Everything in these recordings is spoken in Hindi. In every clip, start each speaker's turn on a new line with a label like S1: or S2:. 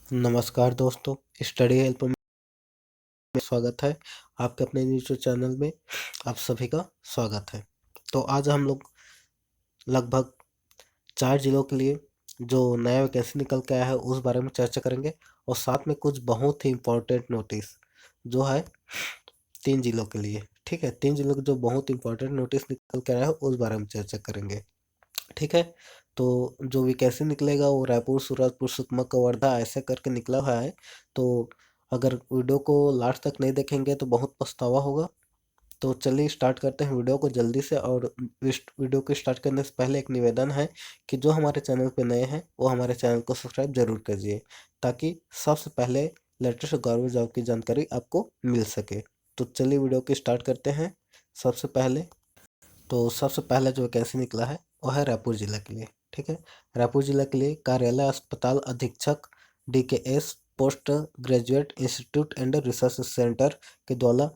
S1: नमस्कार दोस्तों, स्टडी हेल्प में स्वागत है। आपके अपने यूट्यूब चैनल में आप सभी का स्वागत है। तो आज हम लोग लगभग 4 जिलों के लिए जो नया वैकेंसी निकल के आया है उस बारे में चर्चा करेंगे और साथ में कुछ बहुत ही इम्पोर्टेंट नोटिस जो है 3 जिलों के लिए। ठीक है, 3 जिलों के जो बहुत इंपॉर्टेंट नोटिस निकल के आया है उस बारे में चर्चा करेंगे। ठीक है, तो जो वैकेंसी निकलेगा वो रायपुर, सूरजपुर, सुकमा, कवर्धा ऐसे करके निकला हुआ है। तो अगर वीडियो को लास्ट तक नहीं देखेंगे तो बहुत पछतावा होगा। तो चलिए स्टार्ट करते हैं वीडियो को जल्दी से। और इस वीडियो को स्टार्ट करने से पहले एक निवेदन है कि जो हमारे चैनल पे नए हैं वो हमारे चैनल को सब्सक्राइब जरूर कीजिए ताकि सबसे पहले लेटेस्ट गवर्नमेंट जॉब की जानकारी आपको मिल सके। तो चलिए वीडियो को स्टार्ट करते हैं। सबसे पहले सबसे पहला जो वैकेंसी निकला है वो है रायपुर जिला के लिए। ठीक है, रायपुर जिला के लिए कार्यालय अस्पताल अधीक्षक DKS post graduate institute and research centre के द्वारा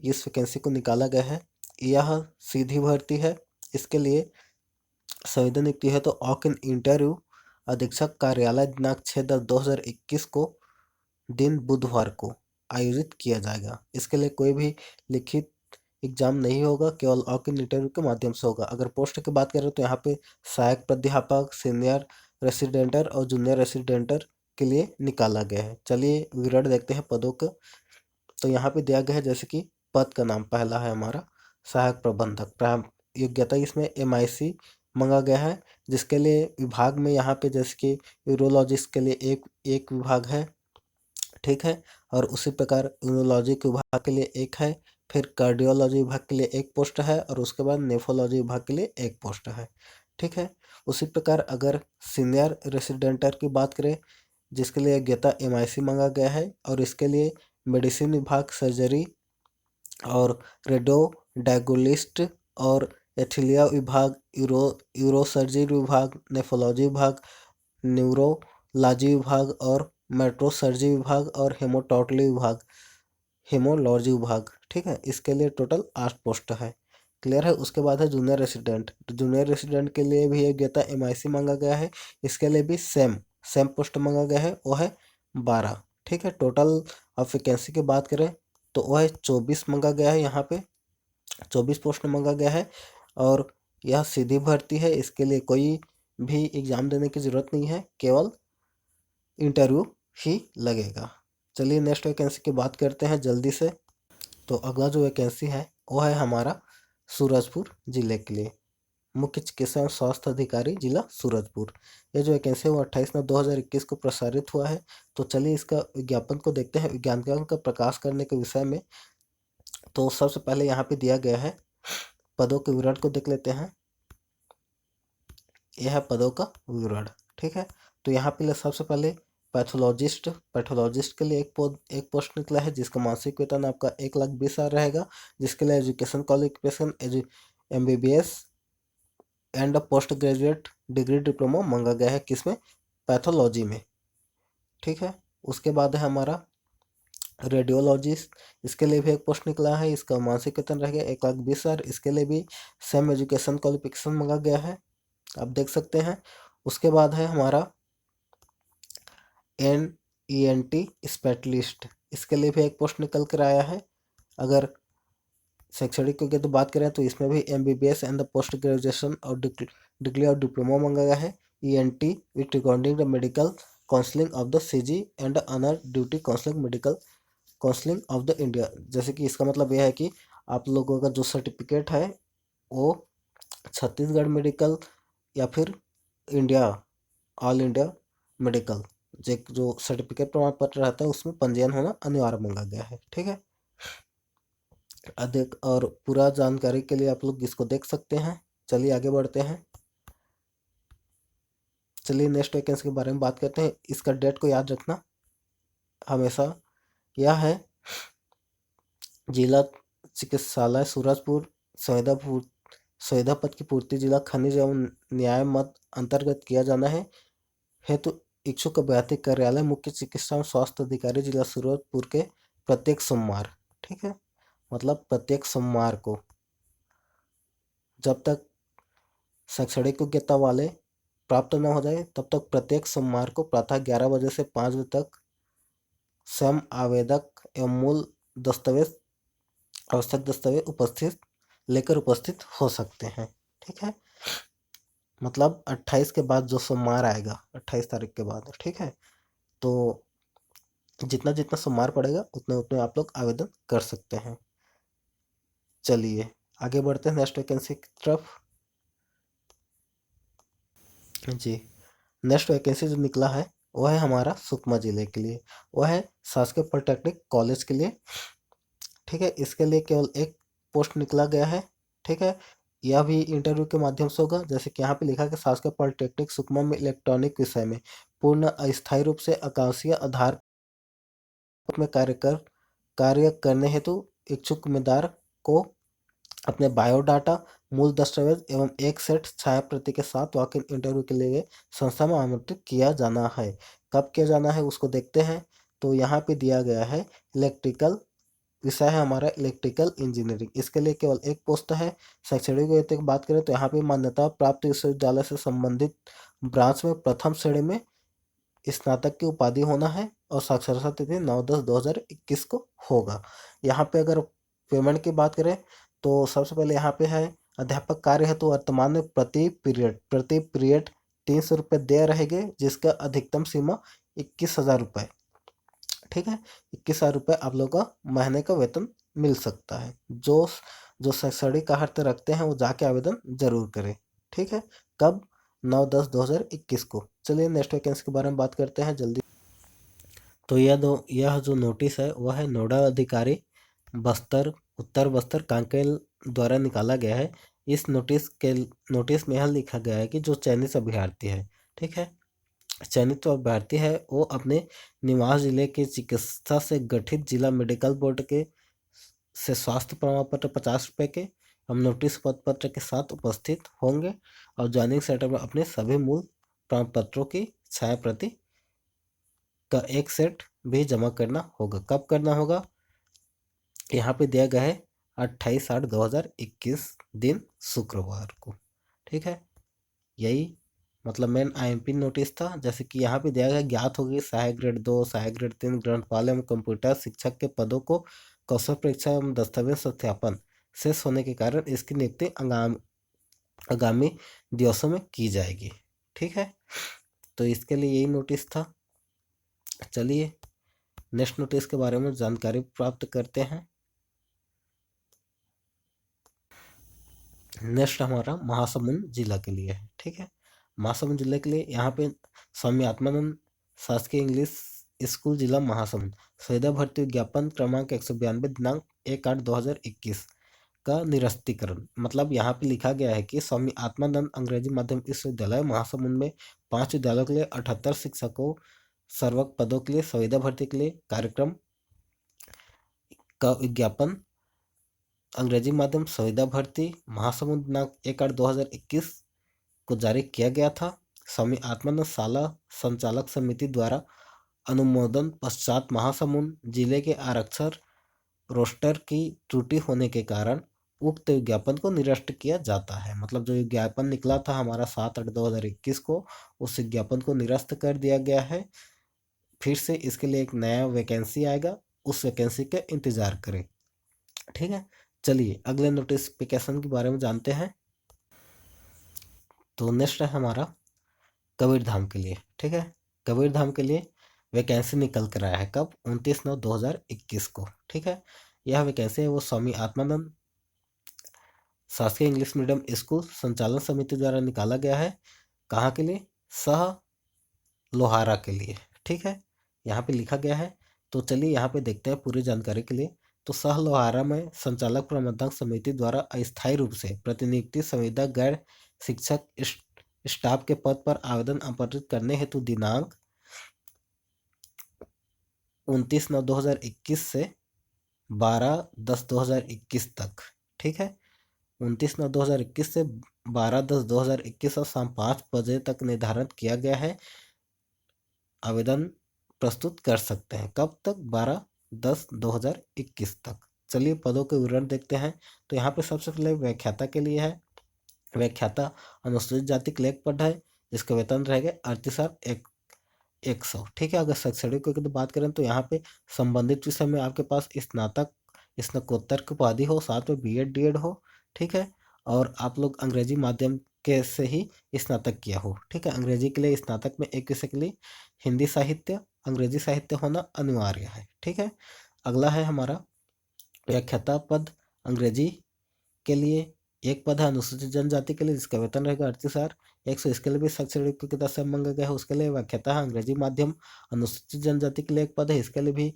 S1: इस वैकेंसी को निकाला गया है। यह सीधी भर्ती है। इसके लिए संविदा नियुक्ति है तो ऑक इन इंटरव्यू अधीक्षक कार्यालय दिनांक 6/10/2021 को दिन बुधवार को आयोजित किया जाएगा। इसके लिए कोई भी लिखित एग्जाम नहीं होगा, केवल वॉक इन इंटरव्यू के माध्यम से होगा। अगर पोस्ट की बात करें तो यहाँ पे सहायक प्राध्यापक, सीनियर रेसिडेंटर और जूनियर रेसिडेंटर के लिए निकाला गया है। चलिए विवरण देखते हैं पदों का। तो यहाँ पे दिया गया है जैसे कि पद का नाम पहला है हमारा सहायक प्रबंधक। योग्यता इसमें MIC मांगा गया है, जिसके लिए विभाग में यहाँ पे जैसे कि यूरोलॉजिस्ट के लिए एक विभाग है। ठीक है, और उसी प्रकार यूरोलॉजी के विभाग के लिए एक है, फिर कार्डियोलॉजी विभाग के लिए एक पोस्ट है और उसके बाद नेफ्रोलॉजी विभाग के लिए एक पोस्ट है। ठीक है, उसी प्रकार अगर सीनियर रेसिडेंटर की बात करें जिसके लिए योग्यता MIC मांगा गया है और इसके लिए मेडिसिन विभाग, सर्जरी और रेडियो डायग्नोस्टिक और एथिलिया विभाग, यूरोसर्जरी विभाग, नेफ्रोलॉजी विभाग, न्यूरोलॉजी विभाग और मेट्रो सर्जरी विभाग और हेमोलॉजी विभाग। ठीक है, इसके लिए टोटल 8 पोस्ट है। क्लियर है। उसके बाद है जूनियर रेसिडेंट। तो जूनियर रेसिडेंट के लिए भी योग्यता MIC मांगा गया है। इसके लिए भी सेम पोस्ट मांगा गया है, वो है 12। ठीक है, टोटल अब वैकेंसी की बात करें तो वो है 24 मांगा गया है। यहाँ पे 24 पोस्ट मांगा गया है और यह सीधी भर्ती है। इसके लिए कोई भी एग्जाम देने की जरूरत नहीं है, केवल इंटरव्यू ही लगेगा। चलिए नेक्स्ट वैकेंसी की बात करते हैं जल्दी से। तो अगला जो वैकेंसी है वो है हमारा सूरजपुर जिले के लिए मुख्य चिकित्सा एवं स्वास्थ्य अधिकारी जिला सूरजपुर। ये जो वैकेंसी है वो 28/9/2021 को प्रसारित हुआ है। तो चलिए इसका विज्ञापन को देखते हैं विज्ञापन का प्रकाश करने के विषय में। तो सबसे पहले यहाँ पे दिया गया है पदों के विवरण को देख लेते हैं। यह है पदों का विवरण। ठीक है, तो यहाँ पे सबसे पहले पैथोलॉजिस्ट के लिए एक पोस्ट निकला है जिसका मासिक वेतन आपका 1,20,000 रहेगा, जिसके लिए education qualification MBBS and post graduate degree diploma मांगा गया है, किसमें, पैथोलॉजी में। ठीक है, उसके बाद है हमारा रेडियोलॉजिस्ट। इसके लिए भी एक पोस्ट निकला है, इसका मासिक वेतन रहेगा 1,20,000। इसके लिए भी सेम एजुकेशन क्वालिफिकेशन मांगा गया है, आप देख सकते हैं। उसके बाद है हमारा NENT स्पेशलिस्ट। इसके लिए भी एक पोस्ट निकल कर आया है। अगर शैक्षणिक की तो बात करें तो इसमें भी MBBS and the post graduation और डिग्री और डिप्लोमा मांगा गया है। ENT with recording the medical counselling of the CG and owner duty counselling medical counselling of the India. जैसे कि इसका मतलब यह है कि आप लोगों का जो सर्टिफिकेट है वो छत्तीसगढ़ मेडिकल या फिर इंडिया ऑल इंडिया मेडिकल जो सर्टिफिकेट प्रमाण पत्र रहता है उसमें पंजीयन होना अनिवार्य मांगा गया है। ठीक है, अधिक और पूरा जानकारी के लिए आप लोग इसको देख सकते हैं। चलिए आगे बढ़ते हैं। चलिए नेक्स्ट वैकेंसी के बारे में बात करते हैं। इसका डेट को याद रखना हमेशा। यह है जिला चिकित्सालय सूरजपुर, संविदा पद की पूर्ति जिला खनिज एवं न्याय मत अंतर्गत किया जाना है हेतु इच्छुक अभ्यर्थी कार्यालय मुख्य चिकित्सा एवं स्वास्थ्य अधिकारी जिला सूरजपुर के प्रत्येक सोमवार। ठीक है, मतलब प्रत्येक सोमवार को जब तक शैक्षणिक योग्यता वाले प्राप्त न हो जाए तब तक प्रत्येक सोमवार को प्रातः 11 बजे से 5 बजे तक स्वयं आवेदक एवं मूल दस्तावेज आवश्यक दस्तावेज उपस्थित हो सकते हैं। ठीक है, मतलब 28 के बाद जो सोमवार आएगा, 28 तारीख के बाद, ठीक है, तो जितना जितना सोमवार पड़ेगा उतने उतने आप लोग आवेदन कर सकते हैं। चलिए आगे बढ़ते हैं नेक्स्ट वैकेंसी की तरफ। जी, नेक्स्ट वैकेंसी जो निकला है वह है हमारा सुकमा जिले के लिए, वह है शासकीय पॉलिटेक्निक कॉलेज के लिए। ठीक है, इसके लिए केवल एक पोस्ट निकला गया है। ठीक है, यह भी इंटरव्यू के माध्यम से होगा। जैसे कि यहाँ पे लिखा है कि शासकीय पॉलिटेक्निक सुकमा में इलेक्ट्रॉनिक विषय में पूर्ण अस्थायी रूप से आकाशीय आधार में कार्य करने हेतु इच्छुक उम्मीदवार को अपने बायोडाटा, मूल दस्तावेज एवं एक सेट छाया प्रति के साथ वॉक इन इंटरव्यू के लिए संस्था में आमंत्रित किया जाना है। कब किया जाना है उसको देखते हैं। तो यहाँ पे दिया गया है इलेक्ट्रिकल विषय है हमारा इलेक्ट्रिकल इंजीनियरिंग, इसके लिए केवल एक पोस्ट है। शैक्षणिक योग्यता की बात करें तो यहाँ पे मान्यता प्राप्त विश्वविद्यालय से संबंधित ब्रांच में प्रथम श्रेणी में स्नातक की उपाधि होना है और साक्षरता तिथि 9/10/2021 को होगा। यहाँ पे अगर पेमेंट की बात करें तो सबसे पहले यहाँ पे है अध्यापक कार्य है तो वर्तमान में प्रति पीरियड 300 रुपये देय रहेंगे, जिसका अधिकतम सीमा 21,000 रुपये। ठीक है, 21,000 रुपये आप लोग का महीने का वेतन मिल सकता है। जो जो शैक्षणिक अर्हता रखते हैं वो जाके आवेदन जरूर करें। ठीक है, कब? 9/10/2021 को। चलिए नेक्स्ट वैकेंसी के बारे में बात करते हैं जल्दी। तो यह जो नोटिस है वह है नोडल अधिकारी बस्तर, उत्तर बस्तर कांकेर द्वारा निकाला गया है। इस नोटिस में यह लिखा गया है कि जो चयनित अभ्यर्थी है, ठीक है, चयनित अभ्यर्थी है वो अपने निवास जिले के चिकित्सा से गठित जिला मेडिकल बोर्ड के से स्वास्थ्य प्रमाण पत्र 50 रुपये के हम नोटिस पत्र के साथ उपस्थित होंगे और ज्वाइनिंग सेंटर में अपने सभी मूल प्रमाण पत्रों की छाया प्रति का एक सेट भी जमा करना होगा। कब करना होगा? यहाँ पे दिया गया है 28/8/2021 दिन शुक्रवार को। ठीक है, यही मतलब मेन आईएमपी नोटिस था। जैसे कि यहाँ पे दिया गया ज्ञात होगी सहायक ग्रेड 2, सहायक ग्रेड 3, ग्रंथपाल एवं कंप्यूटर शिक्षक के पदों को कौशल परीक्षा एवं दस्तावेज सत्यापन शेष होने के कारण इसकी नियुक्ति आगामी दिवसों में की जाएगी। ठीक है, तो इसके लिए यही नोटिस था। चलिए नेक्स्ट नोटिस के बारे में जानकारी प्राप्त करते हैं। नेक्स्ट हमारा महासमुंद जिला के लिए है। ठीक है, महासमुंद जिले के लिए यहाँ पे स्वामी आत्मानंद शासकीय इंग्लिश स्कूल जिला महासमुंद सुविधा भर्ती विज्ञापन क्रमांक 192 दिनांक 1/8/2021 का निरस्तीकरण। मतलब यहाँ पे लिखा गया है कि स्वामी आत्मानंद अंग्रेजी माध्यम विश्वविद्यालय महासमुंद में 5 विद्यालयों के लिए 78 शिक्षकों सर्वक पदों के लिए सुविधा भर्ती के लिए कार्यक्रम का विज्ञापन अंग्रेजी माध्यम सुविधा भर्ती महासमुंद दिनांक 1/8/2021 को जारी किया गया था। स्वामी आत्मानंद शाला संचालक समिति द्वारा अनुमोदन पश्चात महासमुंद जिले के आरक्षण रोस्टर की त्रुटि होने के कारण उक्त विज्ञापन को निरस्त किया जाता है। मतलब जो विज्ञापन निकला था हमारा 7/8/2021 को, उस विज्ञापन को निरस्त कर दिया गया है। फिर से इसके लिए एक नया वैकेंसी आएगा, उस वैकेंसी का इंतजार करें। ठीक है, चलिए अगले नोटिफिकेशन के बारे में जानते हैं। तो नेक्स्ट है हमारा कबीरधाम के लिए। ठीक है, कबीरधाम के लिए वैकेंसी निकल कर आया है। कब? 29/9/2021 को। ठीक है, यह वैकेंसी है वो स्वामी आत्मानंद शासकीय इंग्लिश मीडियम स्कूल संचालन समिति द्वारा निकाला गया है। कहाँ के लिए? सह लोहारा के लिए। ठीक है, यहाँ पे लिखा गया है। तो चलिए यहाँ पे देखते हैं पूरी जानकारी के लिए। तो सह लोहारा में संचालक प्रबंधक समिति द्वारा अस्थायी रूप से प्रतिनियुक्ति संविदा गैर शिक्षक स्टाफ के पद पर आवेदन आमंत्रित करने हेतु दिनांक 29/9/2021 से 12/10/2021 तक। ठीक है, 29/9/2021 से 12/10/2021 और शाम 5 बजे तक निर्धारित किया गया है। आवेदन प्रस्तुत कर सकते हैं। कब तक? 12/10/2021 तक। चलिए पदों के विवरण देखते हैं। तो यहाँ पे सबसे पहले व्याख्याता के लिए है। व्याख्याता अनुसूचित जाति के लिए एक पद है। इसका वेतन रहेगा 38,100। ठीक है। अगर शैक्षणिक की तो बात करें तो यहाँ पे संबंधित विषय में आपके पास स्नातक स्नातकोत्तर की उपाधि हो, साथ में बीएड डीएड हो। ठीक है। और आप लोग अंग्रेजी माध्यम के से ही स्नातक किया हो। ठीक है। अंग्रेजी के लिए स्नातक में एक विषय के लिए हिंदी साहित्य अंग्रेजी साहित्य होना अनिवार्य है। ठीक है। अगला है हमारा व्याख्याता पद अंग्रेजी के लिए एक पद है अनुसूचित जनजाति के लिए, जिसका वेतन रहेगा 38,100। इसके लिए भी शैक्षणिक योग्यता से मांगा गया है। उसके लिए व्याख्याता है अंग्रेजी माध्यम अनुसूचित जनजाति के लिए एक पद है, इसके लिए भी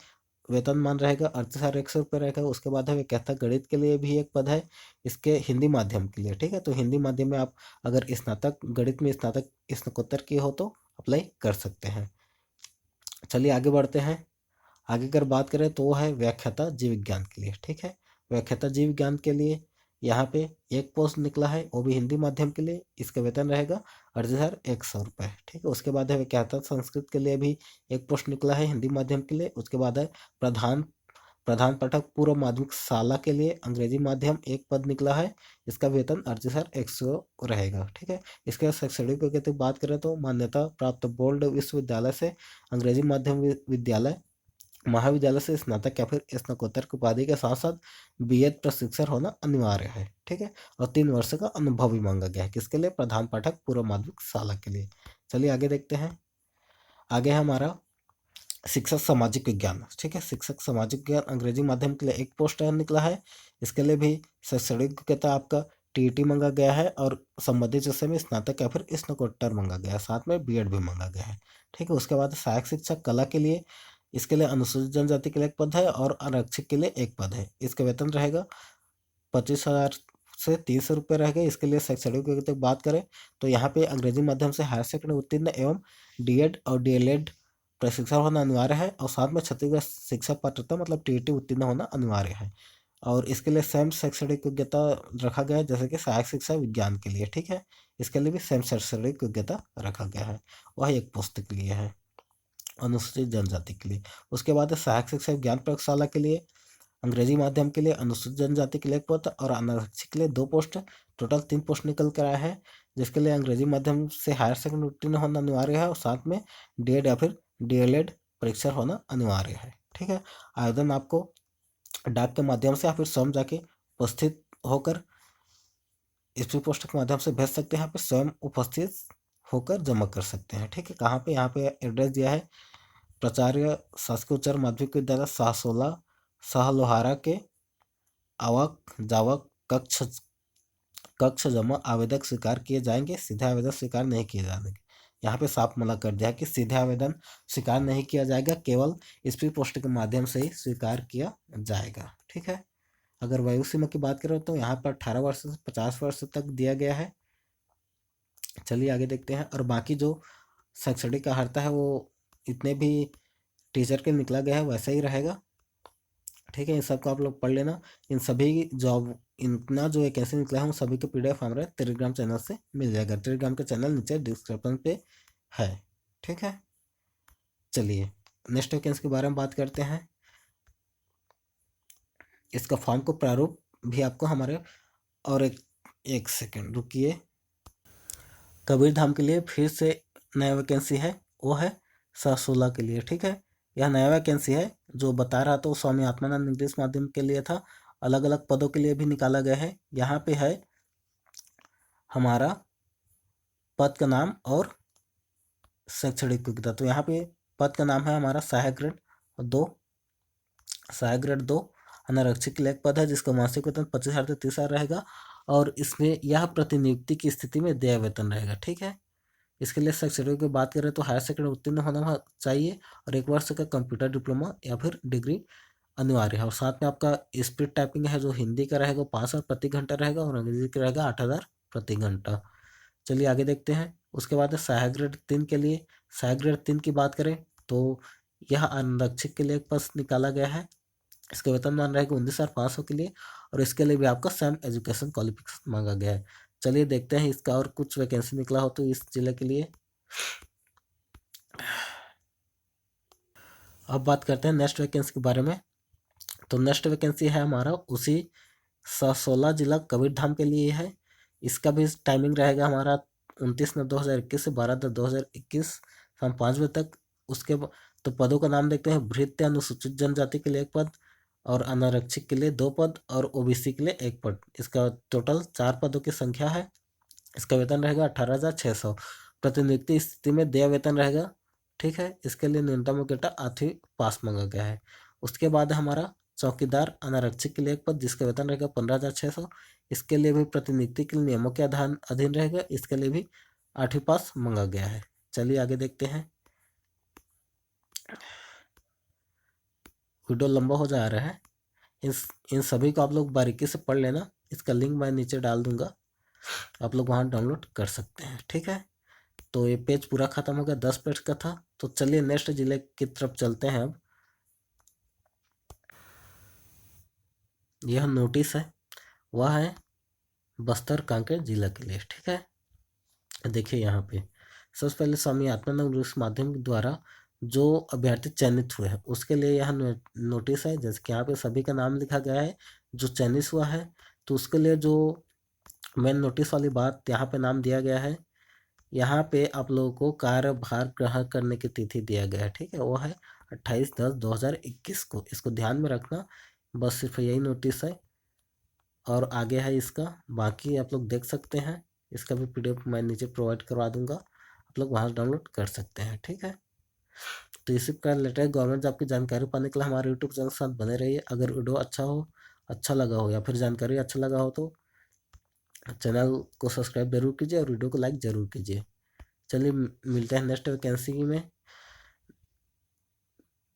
S1: वेतन मान रहेगा 38,100 रहेगा। उसके बाद है व्याख्याता गणित के लिए भी एक पद है, इसके हिंदी माध्यम के लिए। ठीक है। तो हिंदी माध्यम में आप अगर स्नातक गणित में स्नातकोत्तर किए हो तो अप्लाई कर सकते हैं। चलिए आगे बढ़ते हैं। आगे अगर बात करें तो वो है व्याख्याता जीव विज्ञान के लिए। ठीक है। व्याख्याता जीव विज्ञान के लिए यहाँ पे एक पोस्ट निकला है, वो भी हिंदी माध्यम के लिए। इसका वेतन रहेगा 38,100। ठीक है। उसके बाद है व्याख्याता संस्कृत के लिए भी एक पोस्ट निकला है हिंदी माध्यम के लिए। उसके बाद है प्रधान प्रधान पाठक पूर्व माध्यमिक शाला के लिए अंग्रेजी माध्यम एक पद निकला है, इसका वेतन 38,100 रहेगा। ठीक है। इसके बाद शैक्षणिक योग्यता की बात करें तो मान्यता प्राप्त बोर्ड विश्वविद्यालय से अंग्रेजी माध्यम विद्यालय महाविद्यालय से स्नातक या फिर स्नातकोत्तर की उपाधि के साथ साथ बीएड प्रशिक्षण होना अनिवार्य है। ठीक है। और 3 वर्ष का अनुभव भी मांगा गया है, किसके लिए? प्रधान पाठक पूर्व माध्यमिक शाला के लिए। चलिए आगे देखते हैं। आगे है हमारा शिक्षक सामाजिक विज्ञान। ठीक है। शिक्षक सामाजिक विज्ञान अंग्रेजी माध्यम के लिए एक पोस्ट निकला है, इसके लिए भी शैक्षणिक योग्यता आपका टीईटी मांगा गया है और संबंधित विषय में स्नातक या फिर स्नातकोत्तर मांगा गया है, साथ में बीएड भी मांगा गया है। ठीक है। उसके बाद सहायक शिक्षक कला के लिए, इसके लिए अनुसूचित जनजाति के लिए एक पद है और आरक्षक के लिए एक पद है। इसका वेतन रहेगा 25,000 से 300 रहेगा। इसके लिए शैक्षणिक योग्यता की बात करें तो यहाँ पे अंग्रेजी माध्यम से हायर सेकेंडरी उत्तीर्ण एवं डीएड और डीएलएड प्रशिक्षण होना अनिवार्य है और साथ में छत्तीसगढ़ शिक्षा पात्रता मतलब टीईटी उत्तीर्ण होना अनिवार्य है। और इसके लिए सेम शैक्षणिक योग्यता रखा गया है, जैसे कि सहायक शिक्षा विज्ञान के लिए। ठीक है। इसके लिए भी सेम शैक्षणिक योग्यता रखा गया है, वह एक पोस्ट के लिए है अनुसूचित जनजाति के लिए। उसके बाद सहायक शिक्षा विज्ञान प्रयोगशाला के लिए अंग्रेजी माध्यम के लिए अनुसूचित जनजाति के लिए एक पोस्ट और अनारक्षित के लिए 2 पोस्ट, टोटल 3 पोस्ट निकल कर आया है, जिसके लिए अंग्रेजी माध्यम से हायर सेकेंडरी उत्तीर्ण होना अनिवार्य है और साथ में डीएड या फिर डीएलएड परीक्षा होना अनिवार्य है। ठीक है। आवेदन आपको डाक के माध्यम से या फिर स्वयं जाके उपस्थित होकर स्पीड पोस्ट के माध्यम से भेज सकते हैं, यहाँ पे स्वयं उपस्थित होकर जमा कर सकते हैं। ठीक है। कहाँ पे? यहाँ पे एड्रेस दिया है प्राचार्य शासकीय उच्च माध्यमिक विद्यालय साहसोला साहलोहारा के आवक जावक कक्ष जमा आवेदक स्वीकार किए जाएंगे, सीधे आवेदन स्वीकार नहीं किए जाएंगे। यहाँ पे साफ मना कर दिया कि सीधे आवेदन स्वीकार नहीं किया जाएगा, केवल स्पीड पोस्ट के माध्यम से ही स्वीकार किया जाएगा। ठीक है। अगर वयु सीमा की बात करें तो यहाँ पर 18 वर्ष से 50 वर्ष तक दिया गया है। चलिए आगे देखते हैं। और बाकी जो शैक्षणिक अर्हता है वो इतने भी टीचर के निकला गया है वैसा ही रहेगा। ठीक है। इन सबको आप लोग पढ़ लेना। इन सभी जॉब इतना जो वैकेंसी निकला है उन सभी के पीडीएफ हमारे टेलीग्राम चैनल से मिल जाएगा। टेलीग्राम का चैनल नीचे डिस्क्रिप्शन पे है। ठीक है। चलिए नेक्स्ट वैकेंसी के बारे में बात करते हैं। इसका फॉर्म को प्रारूप भी आपको हमारे और एक सेकेंड रुकिए। कबीरधाम के लिए फिर से नया वैकेंसी है, वो है सासोला के लिए। ठीक है। यह नया वैकेंसी है, जो बता रहा था वो स्वामी आत्मानंद इंग्लिश माध्यम के लिए था। अलग अलग पदों के लिए भी निकाला गया है। यहाँ पे है हमारा पद का नाम और शैक्षणिक योग्यता। तो यहाँ पे पद का नाम है हमारा सहायक ग्रेड 2 अनारक्षित के लिए एक पद है, जिसका मासिक वेतन 25,000 से 30,000 रहेगा और इसमें यह प्रतिनियुक्ति की स्थिति में देय वेतन रहेगा। ठीक है। इसके लिए शैक्षणिक की बात करें तो हायर सेकेंडरी उत्तीर्ण होना चाहिए और 1 वर्ष का कंप्यूटर डिप्लोमा या फिर डिग्री अनिवार्य है। और साथ में आपका स्पीड टाइपिंग है जो हिंदी का रहेगा 5,000 प्रति घंटा रहेगा और अंग्रेजी का रहेगा 8,000 प्रति घंटा। चलिए आगे देखते हैं। उसके बाद सहायक ग्रेड 3 के लिए, सहायक ग्रेड 3 की बात करें तो यह आरक्षक के लिए एक पद निकाला गया है। इसका वेतन मान रहेगा 19,500 के लिए और इसके लिए भी आपका सेम एजुकेशन क्वालिफिकेशन मांगा गया है। चलिए देखते हैं इसका और कुछ वैकेंसी निकला हो तो इस जिले के लिए। अब बात करते हैं नेक्स्ट वैकेंसी के बारे में। तो नेक्स्ट वैकेंसी है हमारा उसी 16 जिला कबीरधाम के लिए है। इसका भी टाइमिंग रहेगा हमारा 29/9/2021 से 12/10/2021 शाम 5 बजे तक। तो पदों का नाम देखते हैं। भृत्य अनुसूचित जनजाति के लिए 1 पद और अनारक्षित के लिए 2 पद और ओबीसी के लिए 1 पद। इसका टोटल 4 पदों की संख्या है। इसका वेतन रहेगा 18,600। प्रतिनियुक्ति स्थिति में देय वेतन रहेगा। ठीक है, इसके लिए न्यूनतम योग्यता 8वीं पास मांगा गया है। उसके बाद हमारा चौकीदार अनारक्षित के लिए 1 पद, जिसका वेतन रहेगा 15,600। इसके लिए भी प्रतिनियुक्ति के नियमों के अधीन रहेगा। इसके लिए भी 8वीं पास मांगा गया है। चलिए आगे देखते हैं। वीडियो लंबा हो जा रहा है। इन सभी को आप लोग बारीकी से पढ़ लेना। इसका लिंक मैं नीचे डाल दूंगा, आप लोग वहाँ डाउनलोड कर सकते हैं। ठीक है, तो ये पेज पूरा खत्म हो गया। 10 पेज का था। तो चलिए नेक्स्ट जिले की तरफ चलते हैं। अब यह नोटिस है, वह है बस्तर कांकेर जिला के लिए। ठीक है, देखिए यहाँ पे सबसे पहले स्वामी आत्मानंद रूस माध्यम द्वारा जो अभ्यर्थी चयनित हुए हैं उसके लिए यह नोटिस है। जैसे कि यहाँ पे सभी का नाम लिखा गया है जो चयनित हुआ है। तो उसके लिए जो मेन नोटिस वाली बात यहाँ पे नाम दिया गया है। यहाँ पे आप लोगों को कार्यभार ग्रहण करने की तिथि दिया गया है। ठीक है, वो है 28/10/2021 को। इसको ध्यान में रखना। बस सिर्फ यही नोटिस है और आगे है इसका। बाकी आप लोग देख सकते हैं। इसका भी पीडीएफ मैं नीचे प्रोवाइड करवा दूंगा, आप लोग वहाँ डाउनलोड कर सकते हैं। ठीक है, तो इसी प्रकार लेटेस्ट गवर्नमेंट जॉब की जानकारी पाने के लिए हमारे यूट्यूब चैनल के साथ बने रहिए। अगर वीडियो अच्छा लगा हो या फिर जानकारी अच्छा लगा हो तो चैनल को सब्सक्राइब जरूर कीजिए और वीडियो को लाइक जरूर कीजिए। चलिए मिलते हैं नेक्स्ट वैकेंसी में।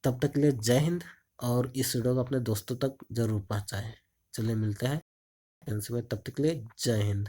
S1: तब तक के लिए जय हिंद, और इस वीडियो को अपने दोस्तों तक जरूर पहुँचाएँ। चलिए मिलते हैं वैकेंसी में, तब तक के लिए जय हिंद।